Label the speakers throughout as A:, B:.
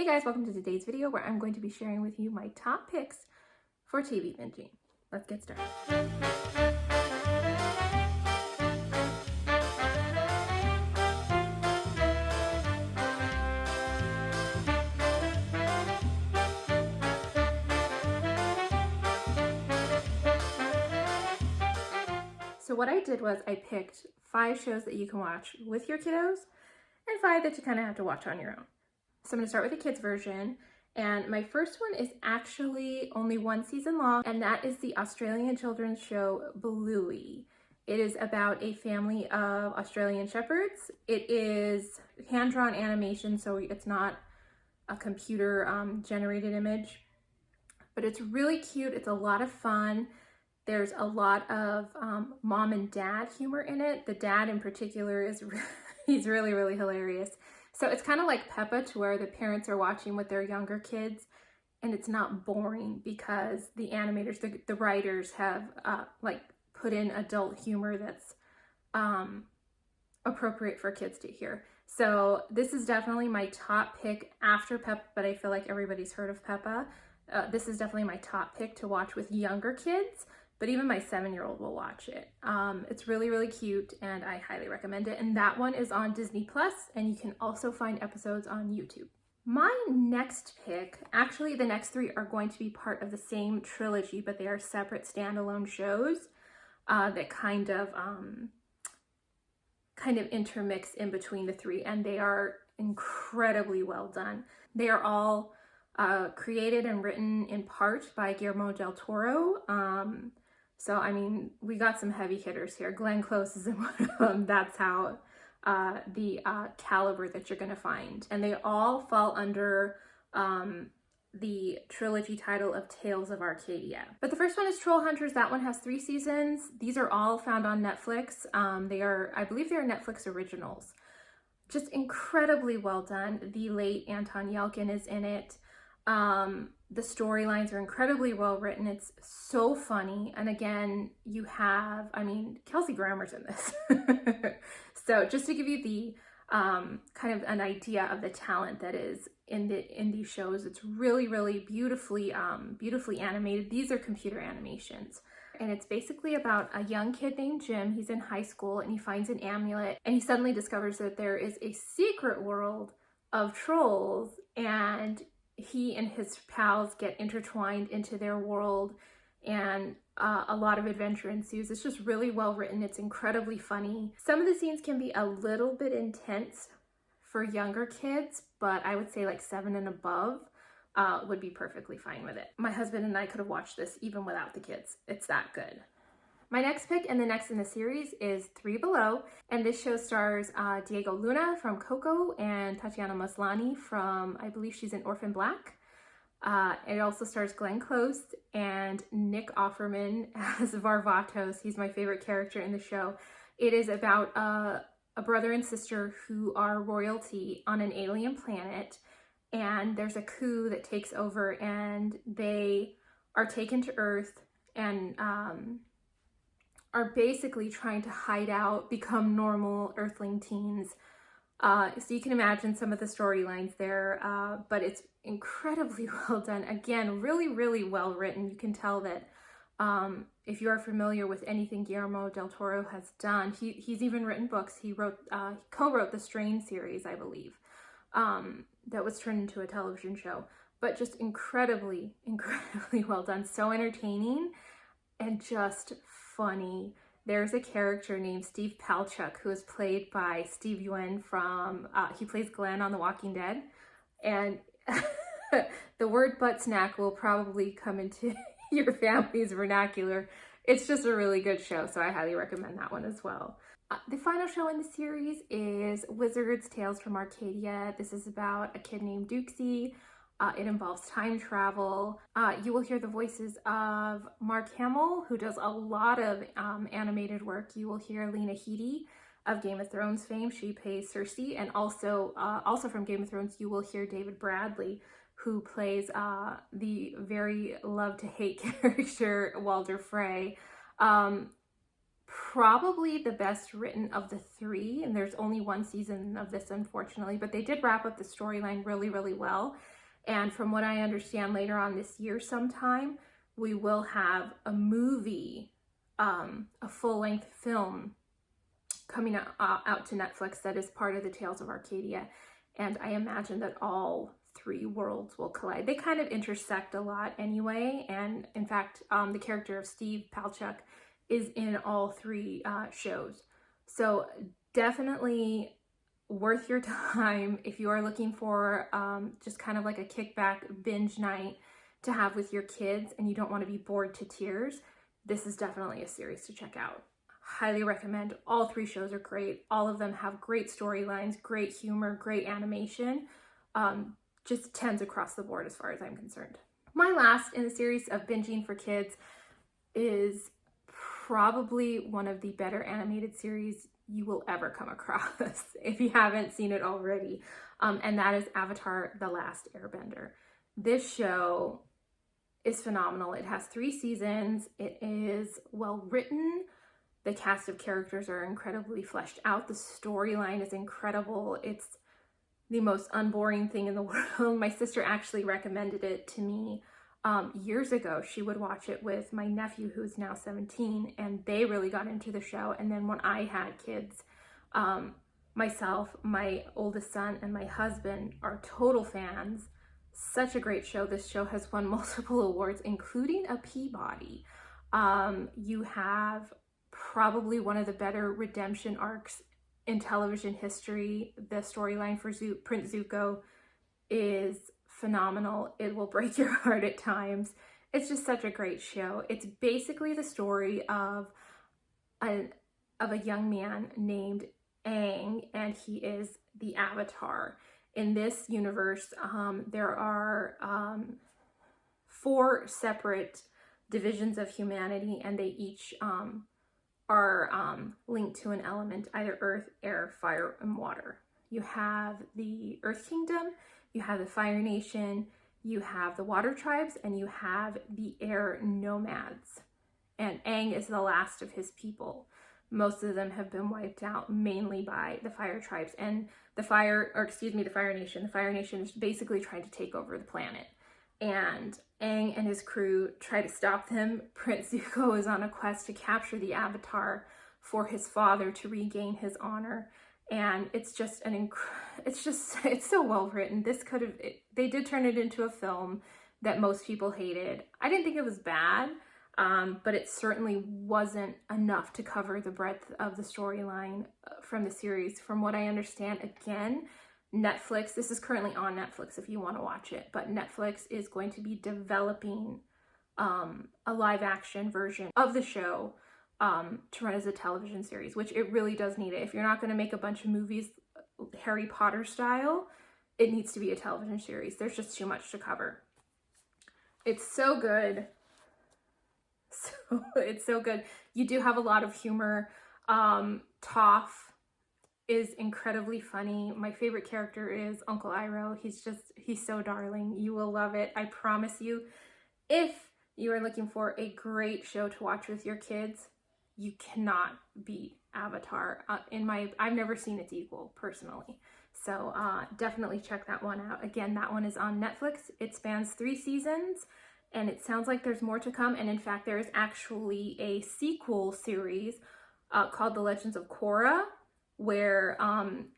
A: Hey guys, welcome to today's video where I'm going to be sharing with you my top picks for TV binging. Let's get started. So what I did was I picked 5 shows that you can watch with your kiddos and 5 that you kind of have to watch on your own. So I'm going to start with the kids version, and my first one is actually only 1 season long, and that is the Australian children's show Bluey. It is about a family of Australian shepherds. It is hand-drawn animation, so it's not a computer generated image, but it's really cute. It's a lot of fun. There's a lot of mom and dad humor in it. The dad in particular is he's really hilarious. So it's kind of like Peppa, to where the parents are watching with their younger kids and it's not boring because the animators, the writers have like put in adult humor that's appropriate for kids to hear. So this is definitely my top pick after Peppa, but I feel like everybody's heard of Peppa. This is definitely my top pick to watch with younger kids, but even my 7-year-old will watch it. It's really cute and I highly recommend it. And that one is on Disney Plus, and you can also find episodes on YouTube. My next pick, actually the next 3 are going to be part of the same trilogy, but they are separate standalone shows that kind of intermix in between the 3, and they are incredibly well done. They are all created and written in part by Guillermo del Toro. So, I mean, we got some heavy hitters here. Glenn Close is in one of them. That's how the caliber that you're going to find. And they all fall under the trilogy title of Tales of Arcadia. But the first one is Troll Hunters. That one has 3 seasons. These are all found on Netflix. I believe they are Netflix originals. Just incredibly well done. The late Anton Yelchin is in it. The storylines are incredibly well written. It's so funny. And again, you have, Kelsey Grammer's in this. So just to give you the kind of an idea of the talent that is in these shows, it's really beautifully animated. These are computer animations. And it's basically about a young kid named Jim. He's in high school and he finds an amulet and he suddenly discovers that there is a secret world of trolls, and he and his pals get intertwined into their world, and a lot of adventure ensues. It's just really well written. It's incredibly funny. Some of the scenes can be a little bit intense for younger kids, but I would say like 7 and above would be perfectly fine with it. My husband and I could have watched this even without the kids. It's that good. My next pick and the next in the series is Three Below, and this show stars Diego Luna from Coco and Tatiana Maslany from, I believe she's in Orphan Black. It also stars Glenn Close and Nick Offerman as Varvatos. He's my favorite character in the show. It is about a brother and sister who are royalty on an alien planet, and there's a coup that takes over and they are taken to Earth and are basically trying to hide out, become normal Earthling teens. So you can imagine some of the storylines there, but it's incredibly well done. Again, really well written. You can tell that if you are familiar with anything Guillermo del Toro has done, he's even written books. He co-wrote the Strain series, I believe, that was turned into a television show, but just incredibly well done. So entertaining and just funny. There's a character named Steve Palchuk who is played by Steve Yuen from, he plays Glenn on The Walking Dead. And the word butt snack will probably come into your family's vernacular. It's just a really good show, so I highly recommend that one as well. The final show in the series is Wizard's Tales from Arcadia. This is about a kid named Dukesy. It involves time travel. You will hear the voices of Mark Hamill, who does a lot of animated work. You will hear Lena Headey of Game of Thrones fame. She plays Cersei. And also from Game of Thrones, you will hear David Bradley, who plays the very love-to-hate character Walder Frey. probably the best written of the three, and there's only one season of this, unfortunately, but they did wrap up the storyline really, really well. And from what I understand, later on this year sometime, we will have a movie, a full-length film coming out to Netflix that is part of the Tales of Arcadia. And I imagine that all three worlds will collide. They kind of intersect a lot anyway. And in fact, the character of Steve Palchuk is in all three shows. So definitely worth your time if you are looking for just kind of like a kickback binge night to have with your kids and you don't want to be bored to tears. This is definitely a series to check out. Highly recommend. All three shows are great. All of them have great storylines, great humor, great animation. Just 10s across the board as far as I'm concerned. My last in the series of binging for kids is probably one of the better animated series you will ever come across if you haven't seen it already, and that is Avatar: The Last Airbender. This show is phenomenal. It has 3 seasons. It is well written. The cast of characters are incredibly fleshed out. The storyline is incredible. It's the most unboring thing in the world. My sister actually recommended it to me years ago. She would watch it with my nephew, who's now 17, and they really got into the show. And then when I had kids, myself, my oldest son, and my husband are total fans. Such a great show. This show has won multiple awards, including a Peabody. You have probably one of the better redemption arcs in television history. The storyline for Prince Zuko is phenomenal. It will break your heart at times. It's just such a great show. It's basically the story of a young man named Aang, and he is the Avatar. In this universe, there are 4 separate divisions of humanity, and they each are linked to an element, either earth, air, fire, and water. You have the Earth Kingdom, you have the Fire Nation, you have the Water Tribes, and you have the Air Nomads. And Aang is the last of his people. Most of them have been wiped out, mainly by the Fire Tribes and the Fire Nation. The Fire Nation is basically trying to take over the planet. And Aang and his crew try to stop them. Prince Zuko is on a quest to capture the Avatar for his father to regain his honor. And it's just it's so well written. They did turn it into a film that most people hated. I didn't think it was bad, but it certainly wasn't enough to cover the breadth of the storyline from the series. From what I understand, again, Netflix, this is currently on Netflix if you want to watch it, but Netflix is going to be developing a live action version of the show to run as a television series, which it really does need it. If you're not going to make a bunch of movies Harry Potter style, it needs to be a television series. There's just too much to cover. It's so good. It's so good. You do have a lot of humor. Toph is incredibly funny. My favorite character is Uncle Iroh. He's so darling. You will love it. I promise you. If you are looking for a great show to watch with your kids, you cannot beat Avatar. I've never seen its equal personally. So definitely check that one out. Again, that one is on Netflix. It spans 3 seasons, and it sounds like there's more to come. And in fact, there is actually a sequel series called The Legends of Korra, where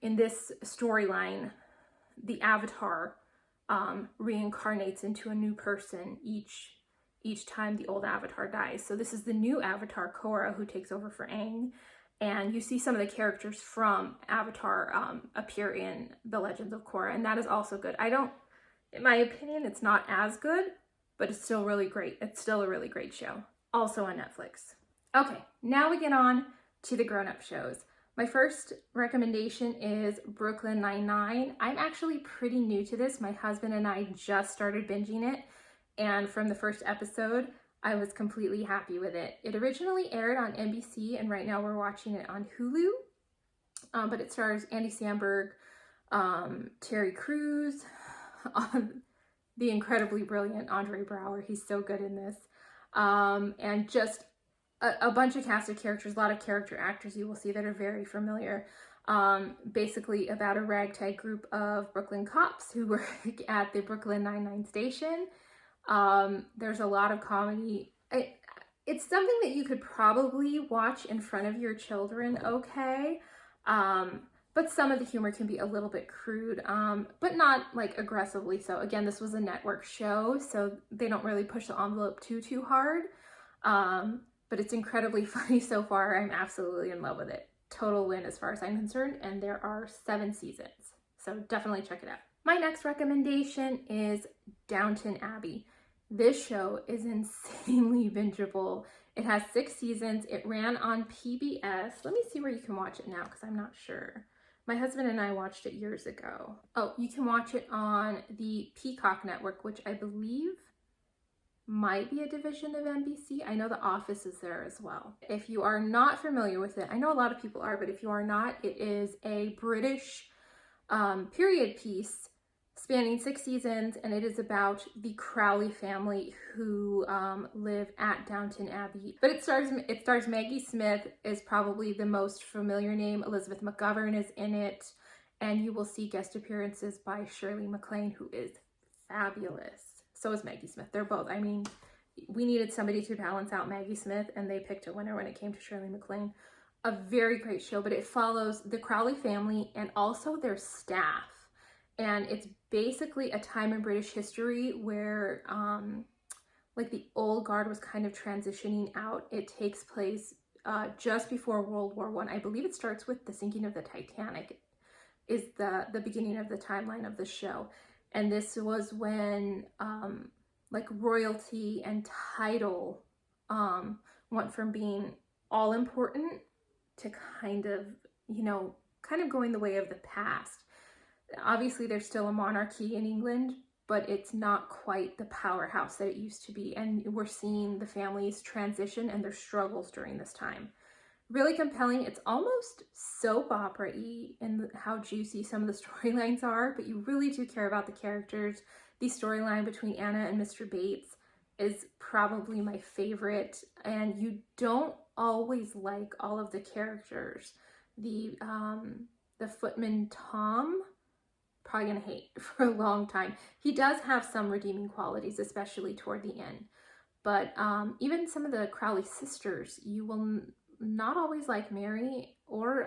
A: in this storyline, the Avatar reincarnates into a new person each time the old Avatar dies. So this is the new Avatar, Korra, who takes over for Aang. And you see some of the characters from Avatar appear in The Legends of Korra, and that is also good. In my opinion, it's not as good, but it's still really great. It's still a really great show. Also on Netflix. Okay, now we get on to the grown-up shows. My first recommendation is Brooklyn Nine-Nine. I'm actually pretty new to this. My husband and I just started binging it, and from the first episode, I was completely happy with it. It originally aired on NBC, and right now we're watching it on Hulu. But it stars Andy Samberg, Terry Crews, the incredibly brilliant Andre Braugher. He's so good in this. And just a bunch of cast of characters, a lot of character actors you will see that are very familiar. Basically about a ragtag group of Brooklyn cops who work at the Brooklyn Nine-Nine station. There's a lot of comedy. It's something that you could probably watch in front of your children, okay? But some of the humor can be a little bit crude, but not like aggressively so. Again, this was a network show, so they don't really push the envelope too hard. But it's incredibly funny so far. I'm absolutely in love with it. Total win as far as I'm concerned, and there are 7 seasons, so definitely check it out. My next recommendation is Downton Abbey. This show is insanely bingeable. It has 6 seasons. It ran on PBS. Let me see where you can watch it now because I'm not sure. My husband and I watched it years ago. Oh, you can watch it on the Peacock network, which I believe might be a division of NBC. I know The Office is there as well. If you are not familiar with it, I know a lot of people are, but if you are not, it is a British period piece spanning 6 seasons, and it is about the Crowley family who live at Downton Abbey. But it stars Maggie Smith, is probably the most familiar name. Elizabeth McGovern is in it, and you will see guest appearances by Shirley MacLaine, who is fabulous. So is Maggie Smith. They're both, I mean, we needed somebody to balance out Maggie Smith, and they picked a winner when it came to Shirley MacLaine. A very great show, but it follows the Crowley family and also their staff. And it's basically a time in British history where like the old guard was kind of transitioning out. It takes place just before World War I. I believe it starts with the sinking of the Titanic is the beginning of the timeline of the show. And this was when like royalty and title went from being all important to kind of going the way of the past. Obviously, there's still a monarchy in England, but it's not quite the powerhouse that it used to be. And we're seeing the families transition and their struggles during this time. Really compelling. It's almost soap opera-y in how juicy some of the storylines are, but you really do care about the characters. The storyline between Anna and Mr. Bates is probably my favorite, and you don't always like all of the characters. The footman Tom, probably gonna hate for a long time. He does have some redeeming qualities, especially toward the end. But even some of the Crowley sisters, you will not always like Mary, or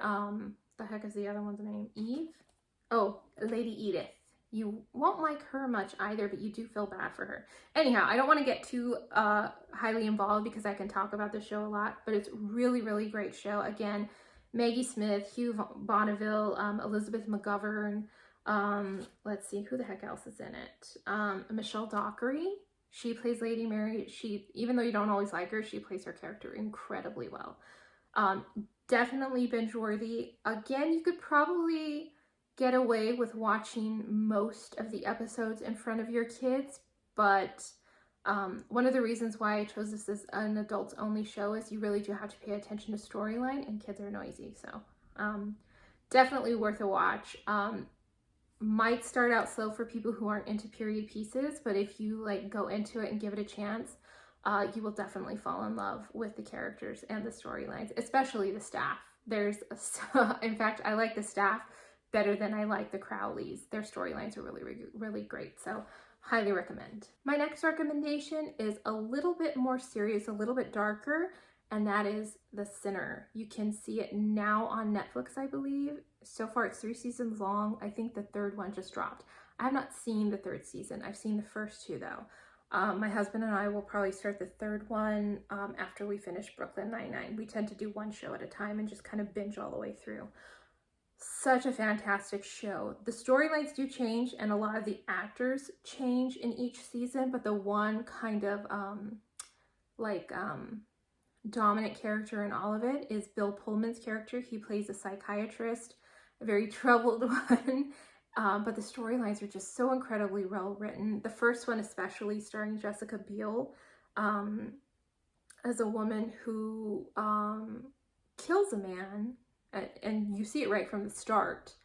A: the heck is the other one's name? Eve? Oh, Lady Edith. You won't like her much either, but you do feel bad for her. Anyhow, I don't want to get too highly involved because I can talk about the show a lot, but it's really, really great show. Again, Maggie Smith, Hugh Bonneville, Elizabeth McGovern, let's see, who the heck else is in it? Michelle Dockery. She plays Lady Mary. Even though you don't always like her, she plays her character incredibly well. Definitely binge-worthy. Again, you could probably get away with watching most of the episodes in front of your kids, but one of the reasons why I chose this as an adults-only show is you really do have to pay attention to storyline, and kids are noisy, so definitely worth a watch. Might start out slow for people who aren't into period pieces, but if you go into it and give it a chance, you will definitely fall in love with the characters and the storylines, especially the staff. In fact, I like the staff better than I like the Crowleys. Their storylines are really, really great, so highly recommend. My next recommendation is a little bit more serious, a little bit darker, and that is The Sinner. You can see it now on Netflix, I believe. So far, it's 3 seasons long. I think the 3rd one just dropped. I have not seen the 3rd season. I've seen the first 2, though. My husband and I will probably start the 3rd one after we finish Brooklyn Nine-Nine. We tend to do one show at a time and just kind of binge all the way through. Such a fantastic show. The storylines do change, and a lot of the actors change in each season, but the one kind of dominant character in all of it is Bill Pullman's character. He plays a psychiatrist, a very troubled one, but the storylines are just so incredibly well written. The first one especially, starring Jessica Biel as a woman who kills a man, and you see it right from the start.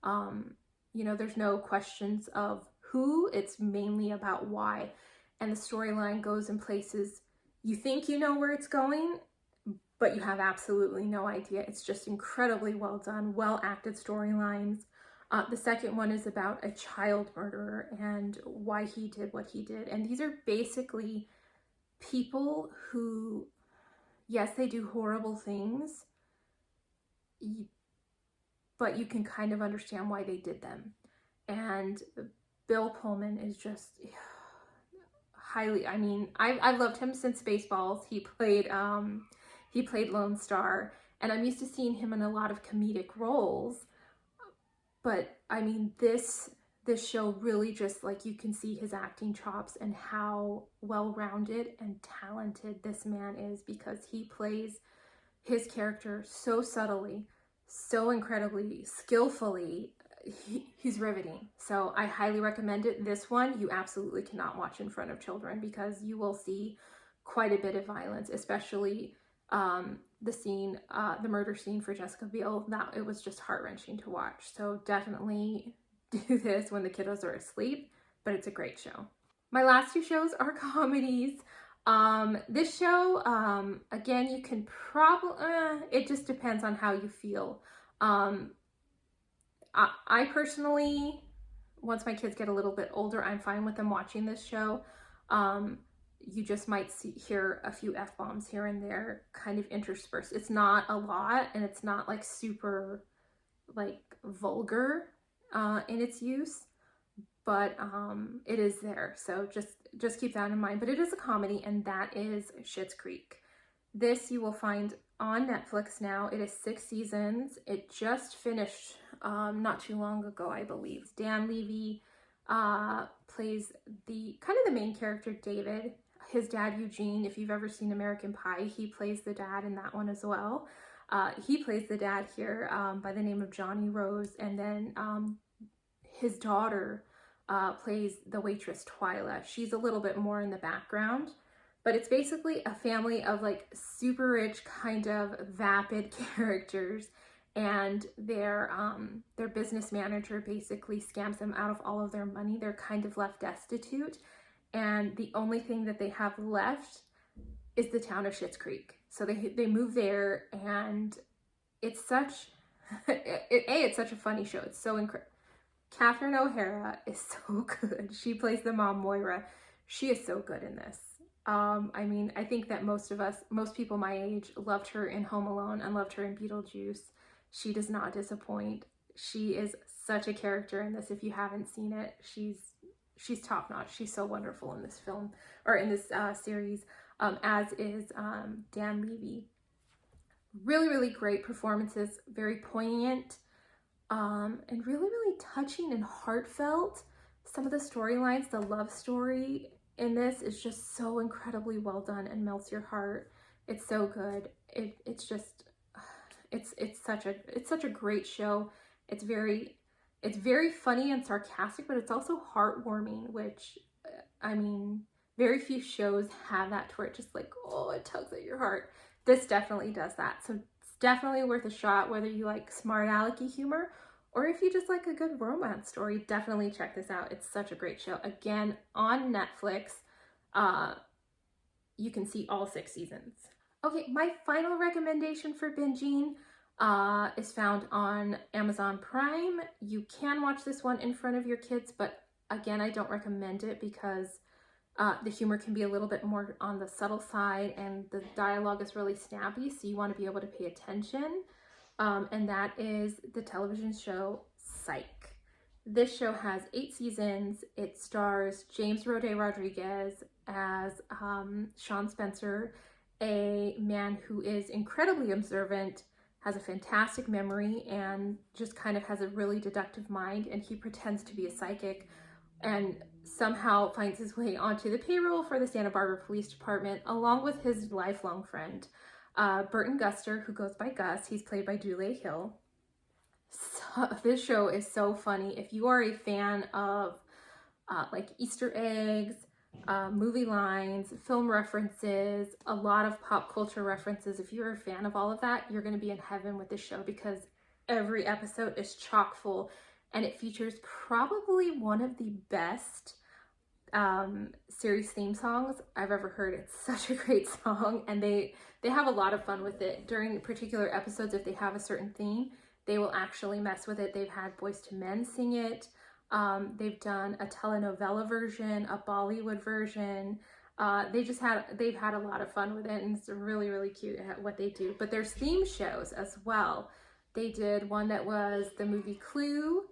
A: There's no questions of who, it's mainly about why, and the storyline goes in places you think you know where it's going, but you have absolutely no idea. It's just incredibly well done, well acted storylines. The second one is about a child murderer and why he did what he did. And these are basically people who, yes, they do horrible things, but you can kind of understand why they did them. And Bill Pullman is just highly, I mean, I've loved him since Spaceballs. He played Lone Star, and I'm used to seeing him in a lot of comedic roles. But I mean, this show really just, like, you can see his acting chops and how well-rounded and talented this man is, because he plays his character so subtly, so incredibly skillfully. He's riveting. So I highly recommend it. This one you absolutely cannot watch in front of children, because you will see quite a bit of violence, especially the murder scene for Jessica Biel. That it was just heart-wrenching to watch. So definitely do this when the kiddos are asleep, but it's a great show. My last two shows are comedies. This show, again, you can probably, it just depends on how you feel. I personally, once my kids get a little bit older, I'm fine with them watching this show. You just might hear a few F-bombs here and there kind of interspersed. It's not a lot, and it's not like super like vulgar in its use, but it is there. So just keep that in mind. But it is a comedy, and that is Schitt's Creek. This you will find on Netflix now. It is 6 seasons. It just finished not too long ago, I believe. Dan Levy plays the main character, David. His dad, Eugene, if you've ever seen American Pie, he plays the dad in that one as well. He plays the dad here by the name of Johnny Rose, and then his daughter plays the waitress, Twyla. She's a little bit more in the background, but it's basically a family of like super rich, kind of vapid characters, and their business manager basically scams them out of all of their money. They're kind of left destitute, and the only thing that they have left is the town of Schitt's Creek. So they move there, and it's such it's such a funny show. It's so incredible. Catherine O'Hara is so good. She plays the mom, Moira. She is so good in this. I mean, I think that most people my age loved her in Home Alone and loved her in Beetlejuice. She does not disappoint. She is such a character in this. If you haven't seen it, she's top notch. She's so wonderful in this film, or in this series, as is Dan Levy. Really, really great performances, very poignant, and really, really touching and heartfelt. Some of the storylines, the love story in this is just so incredibly well done and melts your heart. It's so good. It's such a great show. It's very funny and sarcastic, but it's also heartwarming, which, I mean, very few shows have that to where it just like, oh, it tugs at your heart. This definitely does that. So it's definitely worth a shot, whether you like smart alecky humor or if you just like a good romance story. Definitely check this out. It's such a great show. Again, on Netflix, you can see all 6 seasons. Okay, my final recommendation for binging is found on Amazon Prime. You can watch this one in front of your kids, but again, I don't recommend it because the humor can be a little bit more on the subtle side, and the dialogue is really snappy, so you want to be able to pay attention. And that is the television show Psych. This show has 8 seasons. It stars James Roday Rodriguez as Sean Spencer, a man who is incredibly observant, has a fantastic memory, and just kind of has a really deductive mind, and he pretends to be a psychic and somehow finds his way onto the payroll for the Santa Barbara Police Department, along with his lifelong friend, Burton Guster, who goes by Gus. He's played by Dule Hill. So, this show is so funny. If you are a fan of like Easter eggs, movie lines, film references, a lot of pop culture references, if you're a fan of all of that, you're going to be in heaven with this show, because every episode is chock full, and it features probably one of the best series theme songs I've ever heard. It's such a great song, and they have a lot of fun with it. During particular episodes, if they have a certain theme, they will actually mess with it. They've had Boyz II Men sing it. They've done a telenovela version, a Bollywood version. They've had a lot of fun with it, and it's really, really cute at what they do. But there's theme shows as well. They did one that was the movie Clue.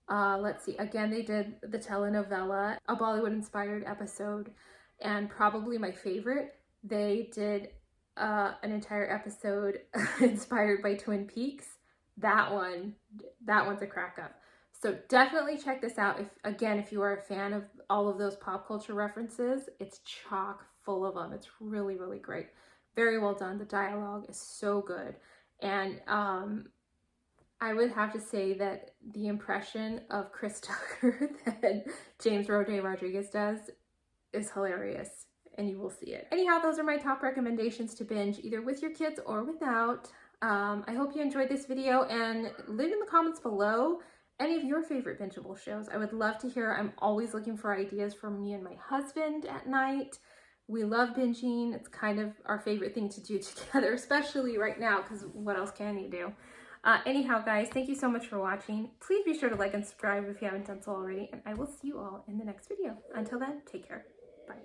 A: Let's see, again, they did the telenovela, a Bollywood inspired episode, and probably my favorite, they did an entire episode inspired by Twin Peaks. That one's a crack up. So definitely check this out. If you are a fan of all of those pop culture references, it's chock full of them. It's really, really great. Very well done. The dialogue is so good. And I would have to say that the impression of Chris Tucker that James Rodriguez does is hilarious, and you will see it. Anyhow, those are my top recommendations to binge, either with your kids or without. I hope you enjoyed this video, and leave in the comments below any of your favorite bingeable shows. I would love to hear. I'm always looking for ideas from me and my husband at night. We love binging. It's kind of our favorite thing to do together, especially right now, because what else can you do? Anyhow, guys, thank you so much for watching. Please be sure to like and subscribe if you haven't done so already, and I will see you all in the next video. Until then, take care. Bye.